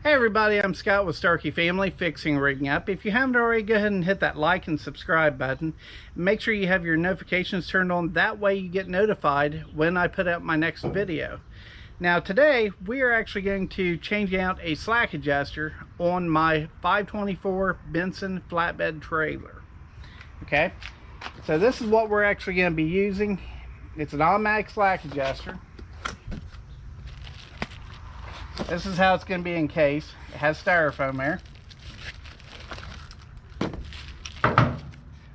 Hey everybody, I'm Scott with Starkey Family Fixing Rigging Up. If you haven't already, go ahead and hit that like and subscribe button. Make sure you have your notifications turned on. That way you get notified when I put out my next video. Now today, we are actually going to change out a slack adjuster on my 524 Benson flatbed trailer. Okay, so this is what we're actually going to be using. It's an automatic slack adjuster. This is how it's going to be encased. It has styrofoam there.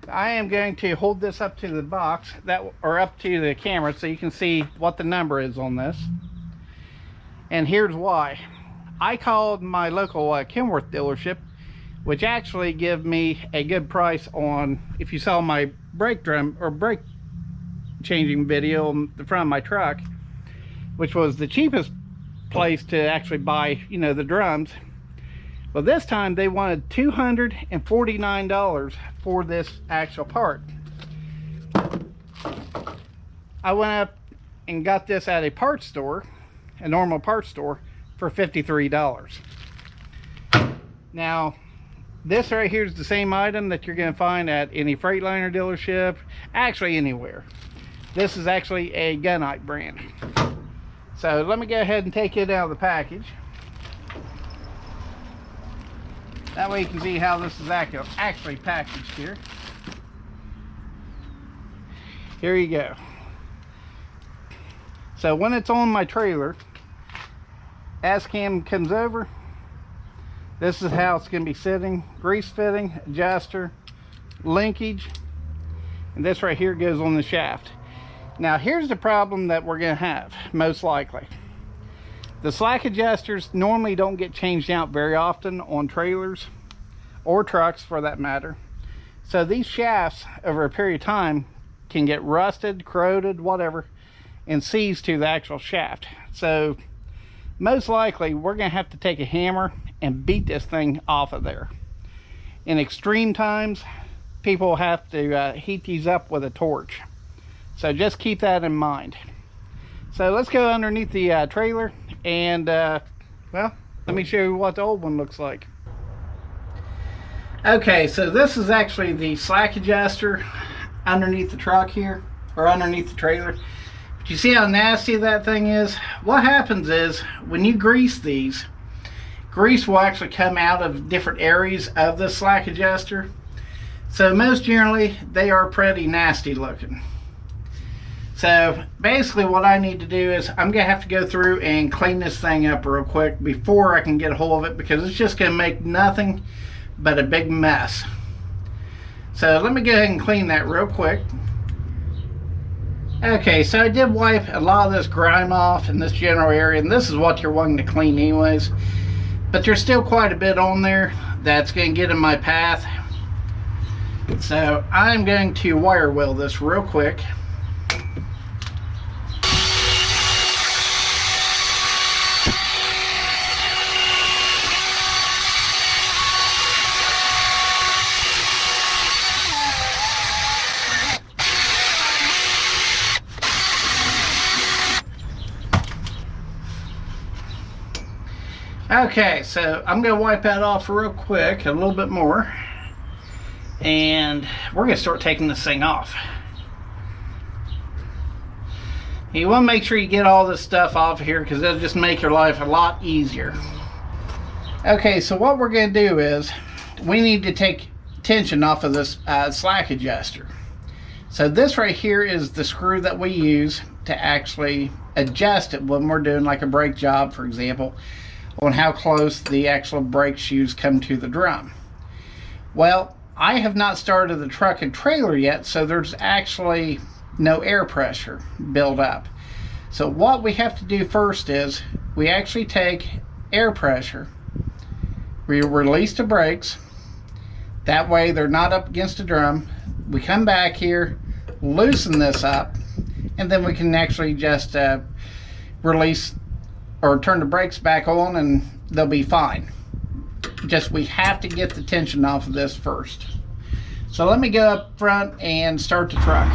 I am going to hold this up to the box, or up to the camera, so you can see what the number is on this. And here's why. I called my local Kenworth dealership, which actually gave me a good price on, if you saw my brake drum or brake changing video on the front of my truck, which was the cheapest place to actually buy, you know, the drums. Well, this time they wanted $249 for this actual part. I went up and got this at a parts store, a normal parts store, for $53. Now this right here is the same item that you're going to find at any Freightliner dealership, actually anywhere. This is actually a Gunite brand. So let me go ahead and take it out of the package. That way you can see how this is actually packaged here. Here you go. So when it's on my trailer, as cam comes over, this is how it's going to be sitting. Grease fitting, adjuster, linkage, and this right here goes on the shaft. Now here's the problem that we're going to have, most likely. The slack adjusters normally don't get changed out very often on trailers or trucks for that matter. So these shafts over a period of time can get rusted, corroded, whatever, and seize to the actual shaft. So most likely we're going to have to take a hammer and beat this thing off of there. In extreme times, people have to heat these up with a torch. So just keep that in mind. So let's go underneath the trailer and well, let me show you what the old one looks like. Okay, so this is actually the slack adjuster underneath the truck here, or underneath the trailer. But you see how nasty that thing is? What happens is when you grease these, grease will actually come out of different areas of the slack adjuster. So most generally they are pretty nasty looking. So basically what I need to do is I'm going to have to go through and clean this thing up real quick before I can get a hold of it, because it's just going to make nothing but a big mess. So let me go ahead and clean that real quick. Okay, so I did wipe a lot of this grime off in this general area, and this is what you're wanting to clean anyways. But there's still quite a bit on there that's going to get in my path. So I'm going to wire wheel this real quick. Okay, so I'm going to wipe that off real quick, a little bit more, and we're going to start taking this thing off. You want to make sure you get all this stuff off of here, because it'll just make your life a lot easier. Okay, so what we're going to do is we need to take tension off of this slack adjuster. So this right here is the screw that we use to actually adjust it when we're doing like a brake job, for example, on how close the actual brake shoes come to the drum. Well, I have not started the truck and trailer yet, so there's actually no air pressure built up. So what we have to do first is we actually take air pressure, we release the brakes, that way they're not up against the drum. We come back here, loosen this up, and then we can actually just release or turn the brakes back on and they'll be fine. Just we have to get the tension off of this first. So let me go up front and start the truck.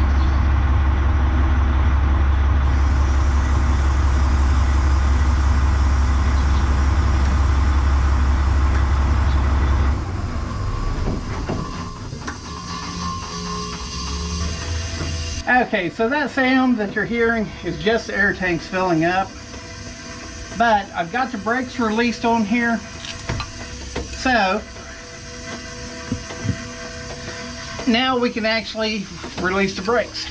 Okay, so that sound that you're hearing is just the air tanks filling up. But I've got the brakes released on here. So now we can actually release the brakes.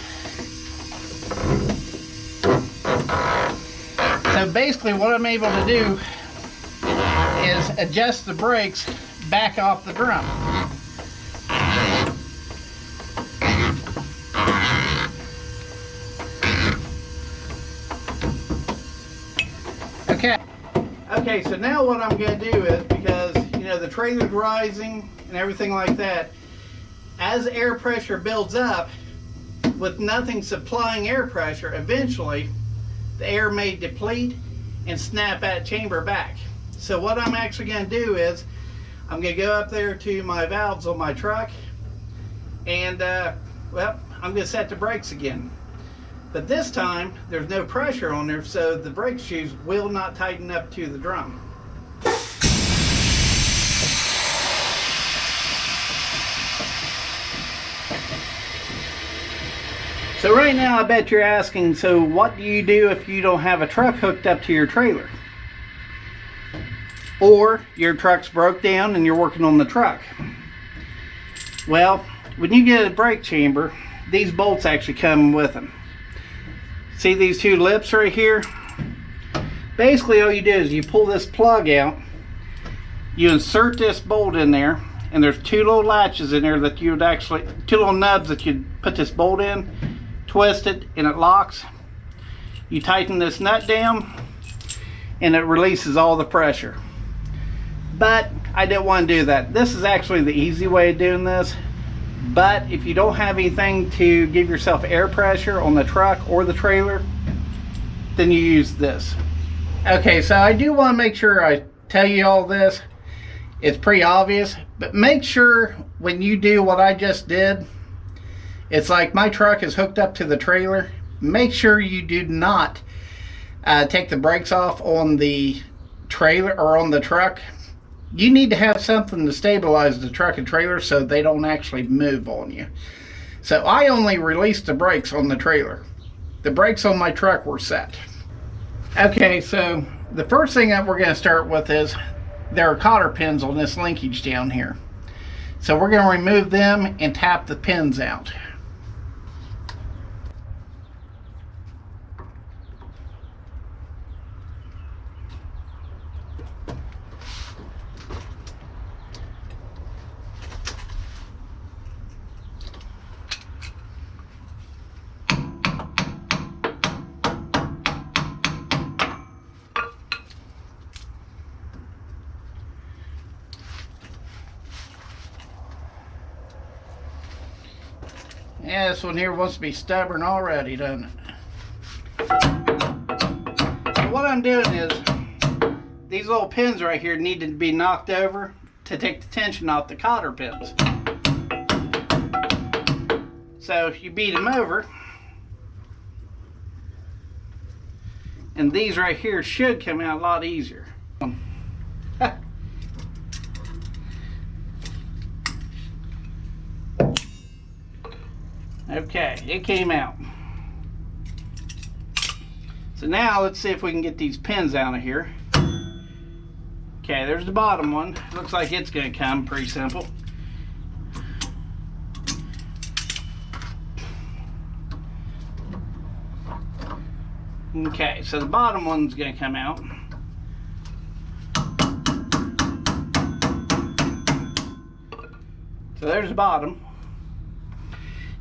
So basically what I'm able to do is adjust the brakes back off the drum. Okay, so now what I'm going to do is, because you know the trailer's rising and everything like that, as air pressure builds up, with nothing supplying air pressure, eventually the air may deplete and snap that chamber back. So what I'm actually going to do is I'm going to go up there to my valves on my truck and well, I'm going to set the brakes again. But this time there's no pressure on there, so the brake shoes will not tighten up to the drum. So right now I bet you're asking, so what do you do if you don't have a truck hooked up to your trailer? Or your truck's broke down and you're working on the truck? Well, when you get a brake chamber, these bolts actually come with them. See these two lips right here? Basically all you do is you pull this plug out, you insert this bolt in there, and there's two little latches in there that you would actually, two little nubs that you'd put this bolt in, twist it, and it locks. You tighten this nut down and it releases all the pressure. But I didn't want to do that. This is actually the easy way of doing this. But if you don't have anything to give yourself air pressure on the truck or the trailer, then you use this. Okay, so I do want to make sure I tell you all this. It's pretty obvious, but make sure when you do what I just did, it's like my truck is hooked up to the trailer. Make sure you do not take the brakes off on the trailer or on the truck. You need to have something to stabilize the truck and trailer so they don't actually move on you. So I only released the brakes on the trailer. The brakes on my truck were set. Okay, so the first thing that we're going to start with is there are cotter pins on this linkage down here. So we're going to remove them and tap the pins out. Yeah, this one here wants to be stubborn already, doesn't it? So what I'm doing is, these little pins right here need to be knocked over to take the tension off the cotter pins. So you beat them over, and these right here should come out a lot easier. Okay, it came out. So now let's see if we can get these pins out of here. Okay, there's the bottom one. Looks like it's going to come pretty simple. Okay, so the bottom one's going to come out. So there's the bottom.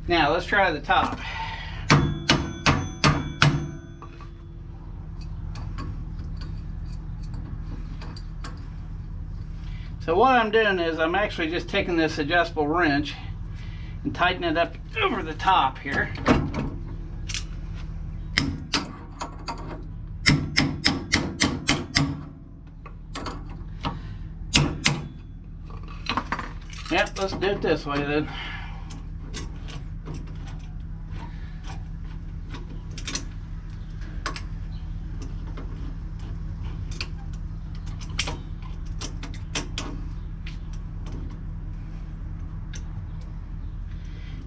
Now let's try the top. So what I'm doing is I'm actually just taking this adjustable wrench and tightening it up over the top here. Yep, let's do it this way then.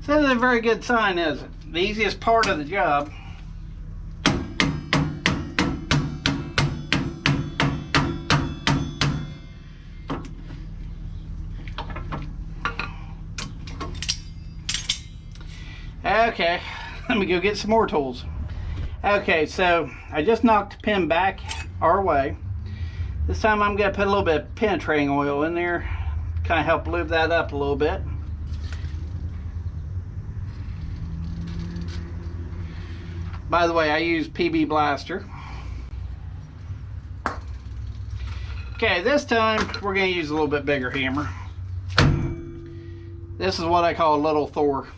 So that's a very good sign, isn't it? the easiest part of the job. Okay, let me go get some more tools. Okay, so I just knocked the pin back our way. This time I'm going to put a little bit of penetrating oil in there, kind of help lube that up a little bit. By the way, I use PB Blaster. Okay, this time we're going to use a little bit bigger hammer. This is what I call a little Thor.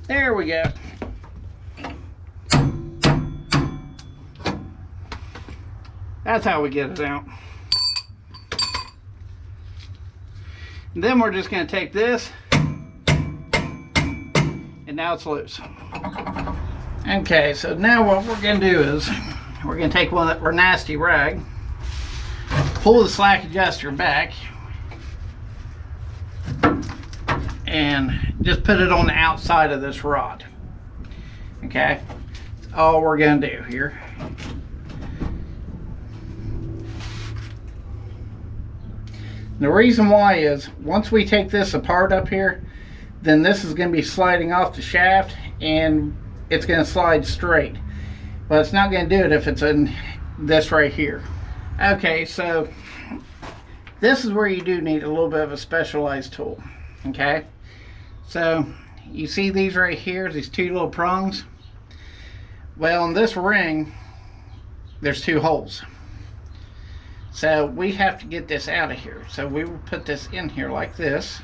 There we go. That's how we get it out. And then we're just going to take this, and now it's loose. Okay, so now what we're going to do is we're going to take one of our nasty rag, pull the slack adjuster back, and just put it on the outside of this rod. Okay, that's all we're going to do here. The reason why is once we take this apart up here, then this is going to be sliding off the shaft and it's going to slide straight. But it's not going to do it if it's in this right here. Okay, so this is where you do need a little bit of a specialized tool. Okay, so you see these right here, these two little prongs. Well, in this ring there's two holes, so we have to get this out of here. So we will put this in here like this,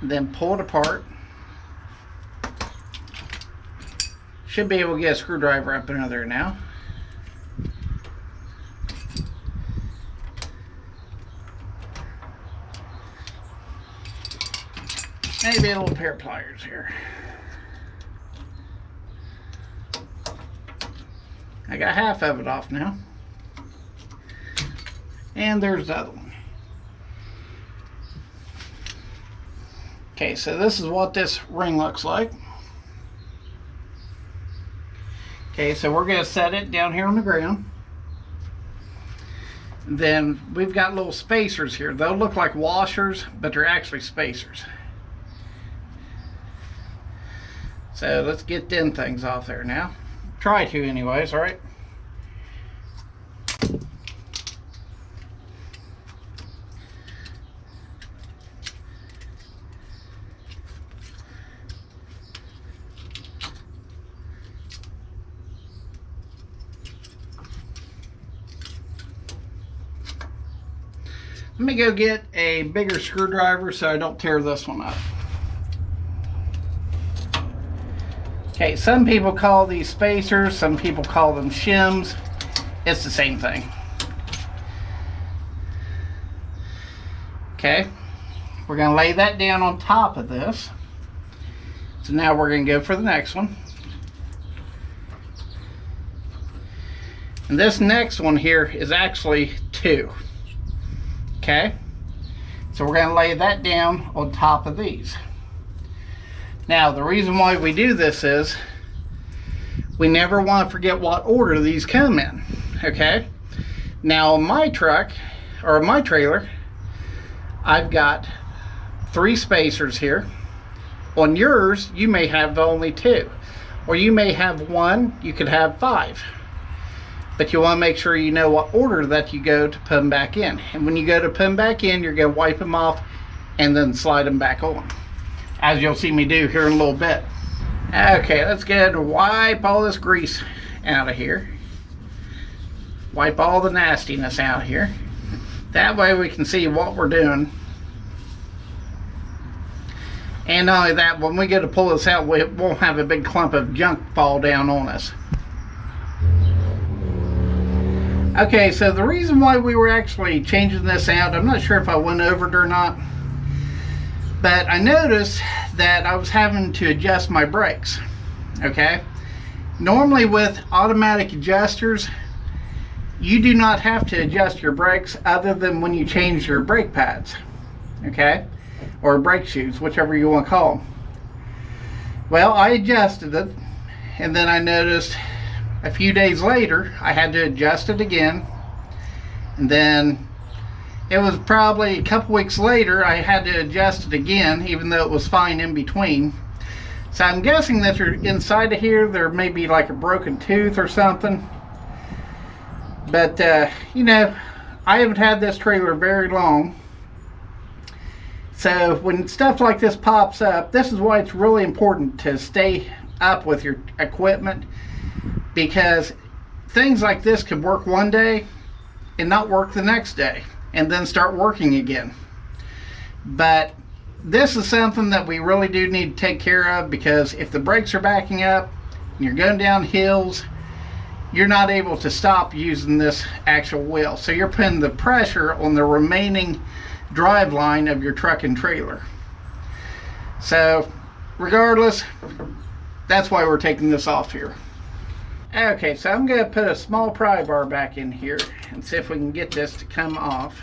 then pull it apart. Should be able to get a screwdriver up under there now. Maybe a little pair of pliers here. I got half of it off now. And there's the other one. Okay, so this is what this ring looks like. Okay, so we're going to set it down here on the ground. Then we've got little spacers here. They'll look like washers, but they're actually spacers. So let's get them things off there now. Try to anyways, all right? Let me go get a bigger screwdriver so I don't tear this one up. Okay, some people call these spacers, some people call them shims. It's the same thing. Okay, we're going to lay that down on top of this. So now we're going to go for the next one. And this next one here is actually two. Okay, so we're going to lay that down on top of these. Now, the reason why we do this is we never want to forget what order these come in. Okay, now on my truck or my trailer, I've got 3 spacers here. On yours, you may have only 2, or you may have 1, you could have 5. But you want to make sure you know what order that you go to put them back in. And when you go to put them back in, you're going to wipe them off and then slide them back on, as you'll see me do here in a little bit. Okay, let's go ahead and wipe all this grease out of here. Wipe all the nastiness out here. That way we can see what we're doing. And not only that, when we go to pull this out, we won't have a big clump of junk fall down on us. Okay, so the reason why we were actually changing this out, I'm not sure if I went over it or not, but I noticed that I was having to adjust my brakes. Okay, Normally with automatic adjusters, you do not have to adjust your brakes other than when you change your brake pads, okay? Or brake shoes, whichever you want to call them. Well, I adjusted it, and then I noticed a few days later I had to adjust it again, and then it was probably a couple weeks later I had to adjust it again, even though it was fine in between. So I'm guessing that inside of here there may be like a broken tooth or something. But you know, I haven't had this trailer very long, so when stuff like this pops up, this is why it's really important to stay up with your equipment, because things like this could work one day and not work the next day, and then start working again. But this is something that we really do need to take care of, because if the brakes are backing up and you're going down hills, you're not able to stop using this actual wheel. So you're putting the pressure on the remaining drive line of your truck and trailer. So regardless, that's why we're taking this off here. Okay, so I'm going to put a small pry bar back in here and see if we can get this to come off.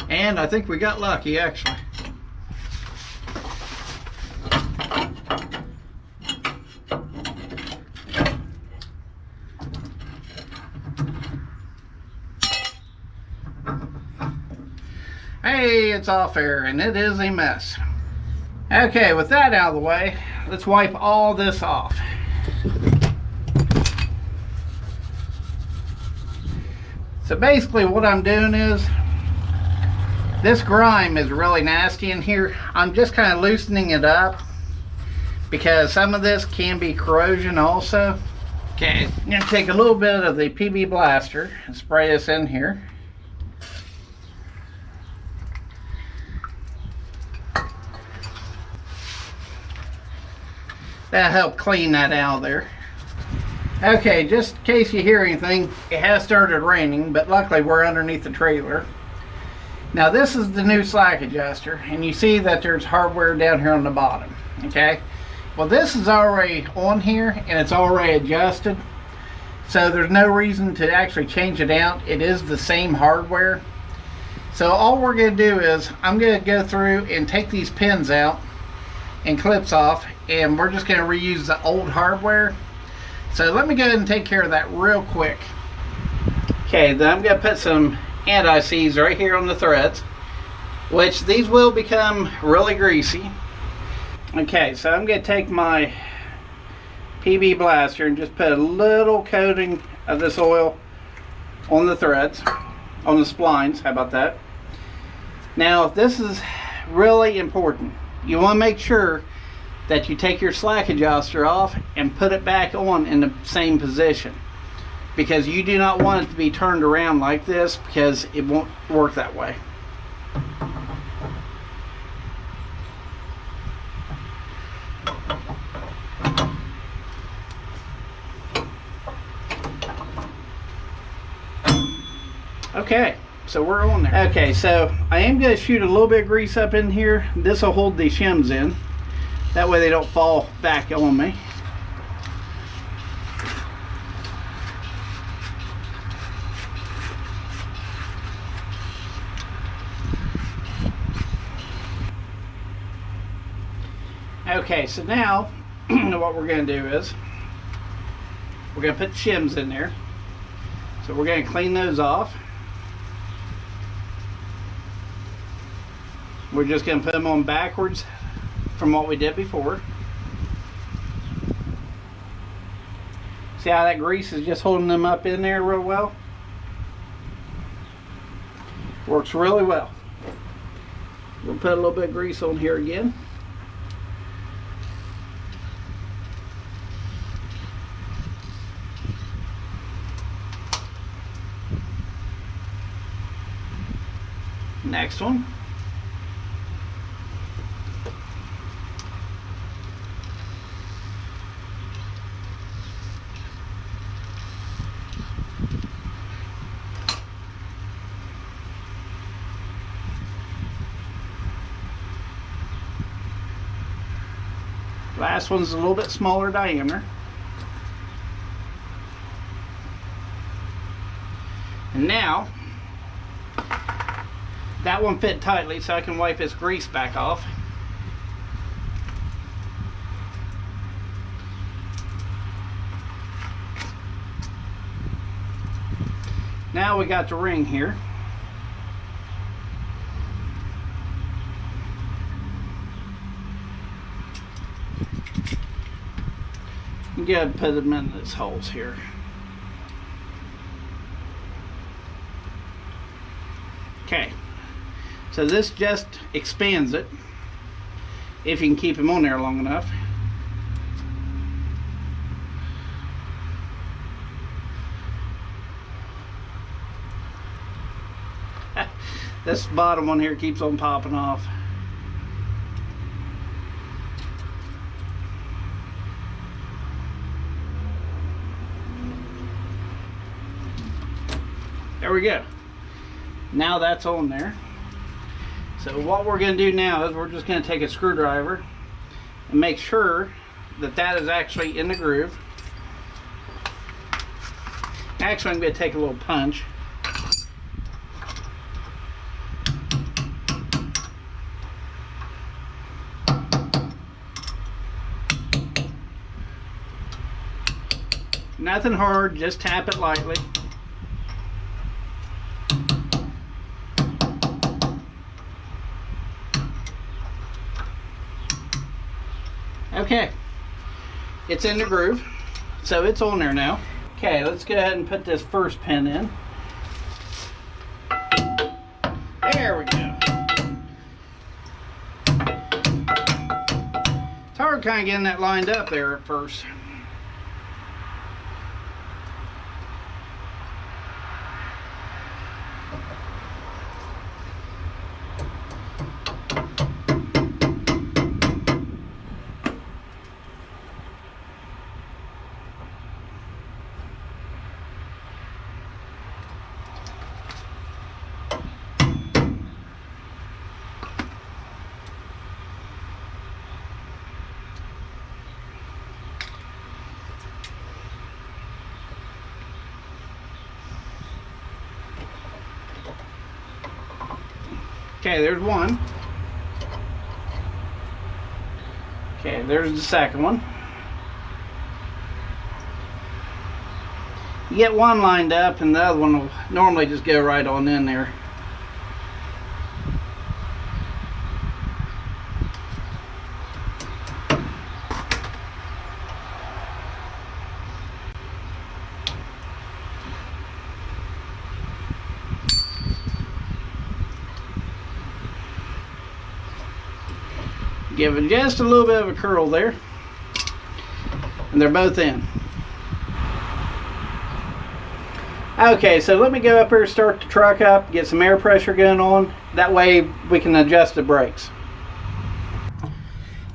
And I think we got lucky, actually. Hey, it's off there, and it is a mess. Okay, with that out of the way, let's wipe all this off. So basically what I'm doing is, this grime is really nasty in here. I'm just kind of loosening it up, because some of this can be corrosion also. Okay, I'm going to take a little bit of the PB Blaster and spray this in here. That'll help clean that out of there. Okay, just in case you hear anything, it has started raining, but luckily we're underneath the trailer. Now this is the new slack adjuster, and you see that there's hardware down here on the bottom, okay? Well, this is already on here, and it's already adjusted, so there's no reason to actually change it out. It is the same hardware. So all we're going to do is, I'm going to go through and take these pins out and clips off, and we're just going to reuse the old hardware. So let me go ahead and take care of that real quick. Okay, then I'm going to put some anti-seize right here on the threads, which these will become really greasy. Okay, so I'm going to take my PB Blaster and just put a little coating of this oil on the threads, on the splines. How about that? Now this is really important. You want to make sure that you take your slack adjuster off and put it back on in the same position, because you do not want it to be turned around like this, because it won't work that way. Okay, so we're on there. Okay, so I am going to shoot a little bit of grease up in here. This will hold the shims in. That way they don't fall back on me. Okay, so now what we're going to do is we're going to put the shims in there. So we're going to clean those off. We're just going to put them on backwards from what we did before. See how that grease is just holding them up in there real well? Works really well. We'll put a little bit of grease on here again. Next one. Last one's a little bit smaller diameter. And now, that one fit tightly, so I can wipe this grease back off. Now we got the ring here. You gotta put them in these holes here. Okay, so this just expands it, if you can keep them on there long enough. This bottom one here keeps on popping off. There we go. Now that's on there. So what we're going to do now is we're just going to take a screwdriver and make sure that that is actually in the groove. Actually, I'm going to take a little punch. Nothing hard, just tap it lightly. Okay, it's in the groove, so it's on there now. Okay, let's go ahead and put this first pin in. There we go. It's hard kind of getting that lined up there at first. Okay, there's one. Okay, there's the second one. You get one lined up and the other one will normally just go right on in there. Give it just a little bit of a curl there, and they're both in. Okay, so let me go up here, start the truck up, get some air pressure going on. That way we can adjust the brakes.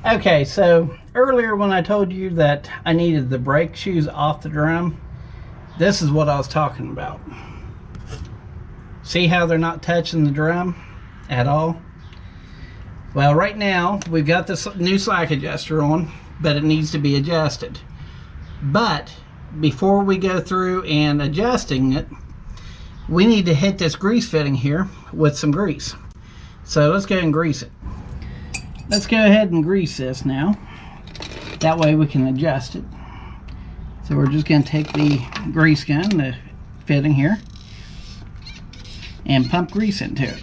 Okay, so earlier when I told you that I needed the brake shoes off the drum, this is what I was talking about. See how they're not touching the drum at all? Well, right now we've got this new slack adjuster on, but it needs to be adjusted. But before we go through and adjusting it, we need to hit this grease fitting here with some grease. So let's go and grease it. Let's go ahead and grease this now. That way we can adjust it. So we're just going to take the grease gun, the fitting here, and pump grease into it.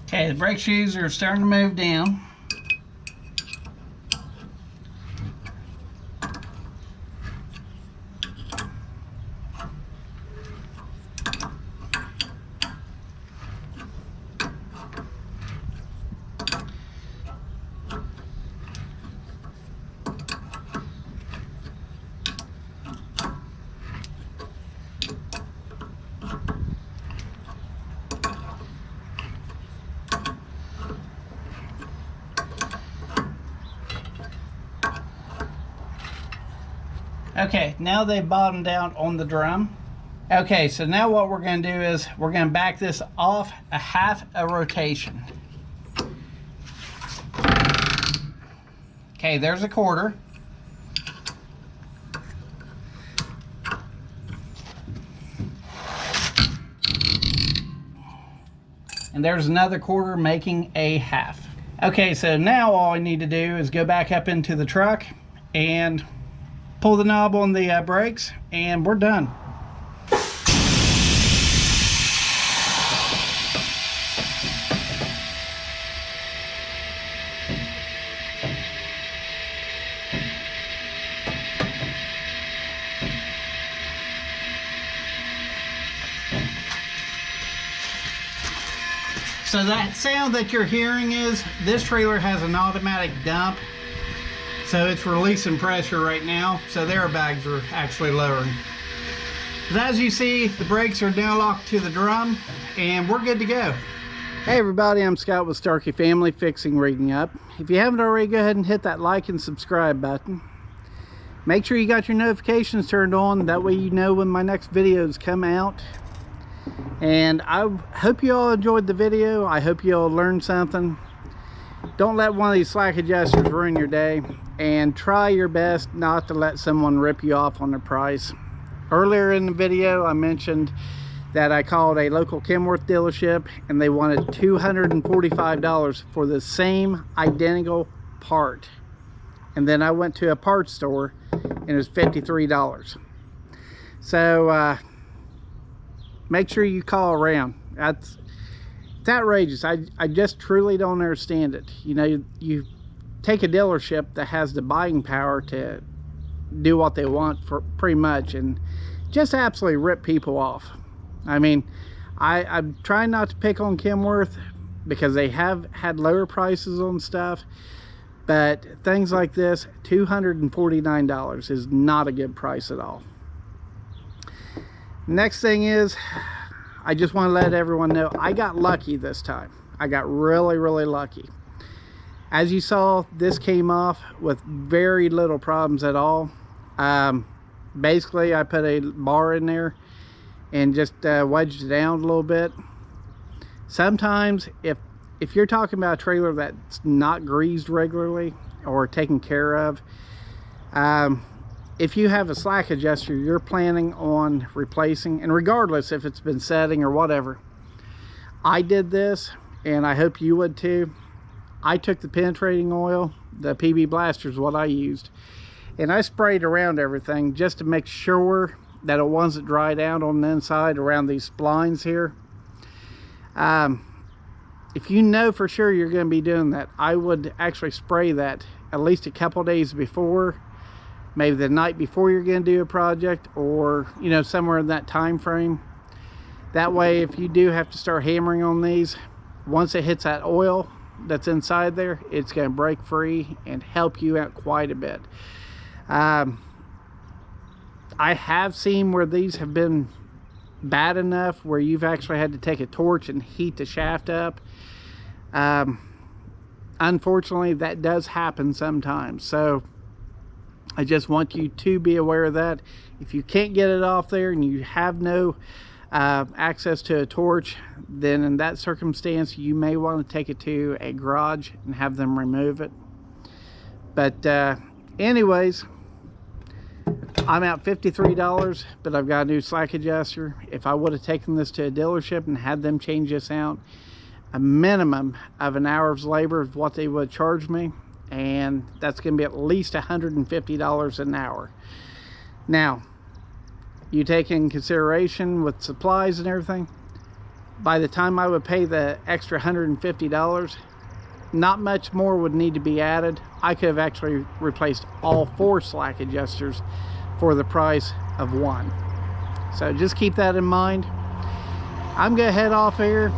Okay, the brake shoes are starting to move down. Okay, now they bottomed out on the drum. Okay, so now what we're going to do is we're going to back this off a half a rotation. Okay, there's a quarter. And there's another quarter, making a half. Okay, so now all I need to do is go back up into the truck and pull the knob on the brakes, and we're done. So that sound that you're hearing is, this trailer has an automatic dump. So it's releasing pressure right now. So the airbags are actually lowering. But as you see, the brakes are now locked to the drum and we're good to go. Hey everybody, I'm Scott with Starkey Family Fixing Rigging Up. If you haven't already, go ahead and hit that like and subscribe button. Make sure you got your notifications turned on. That way you know when my next videos come out. And I hope you all enjoyed the video. I hope you all learned something. Don't let one of these slack adjusters ruin your day, and try your best not to let someone rip you off on the price. Earlier in the video I mentioned that I called a local Kenworth dealership and they wanted $245 for the same identical part. And then I went to a parts store and it was $53. So make sure you call around. It's outrageous. I just truly don't understand it. You know, you take a dealership that has the buying power to do what they want for pretty much and just absolutely rip people off. I mean, I'm trying not to pick on Kenworth because they have had lower prices on stuff, but things like this, $249 is not a good price at all. Next thing is, I just want to let everyone know I got lucky this time. I got really lucky. As you saw, this came off with very little problems at all. Basically I put a bar in there and just wedged it down a little bit. Sometimes if you're talking about a trailer that's not greased regularly or taken care of, if you have a slack adjuster you're planning on replacing, and regardless if it's been setting or whatever, I did this and I hope you would too. I took the penetrating oil, the PB Blaster is what I used, and I sprayed around everything just to make sure that it wasn't dried out on the inside around these splines here. If you know for sure you're going to be doing that, I would actually spray that at least a couple days before, maybe the night before you're going to do a project, or you know, somewhere in that time frame. That way if you do have to start hammering on these, once it hits that oil that's inside there, it's going to break free and help you out quite a bit. I have seen where these have been bad enough where you've actually had to take a torch and heat the shaft up. Unfortunately that does happen sometimes, so I just want you to be aware of that. If you can't get it off there and you have no access to a torch, then in that circumstance you may want to take it to a garage and have them remove it. But anyways, I'm out $53, but I've got a new slack adjuster. If I would have taken this to a dealership and had them change this out, a minimum of an hour's labor is what they would charge me, and that's going to be at least $150 an hour. Now, you take in consideration with supplies and everything, by the time I would pay the extra $150, not much more would need to be added. I could have actually replaced all 4 slack adjusters for the price of one. So just keep that in mind. I'm gonna head off here.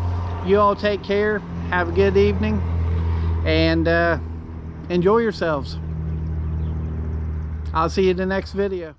You all take care, have a good evening, and enjoy yourselves. I'll see you in the next video.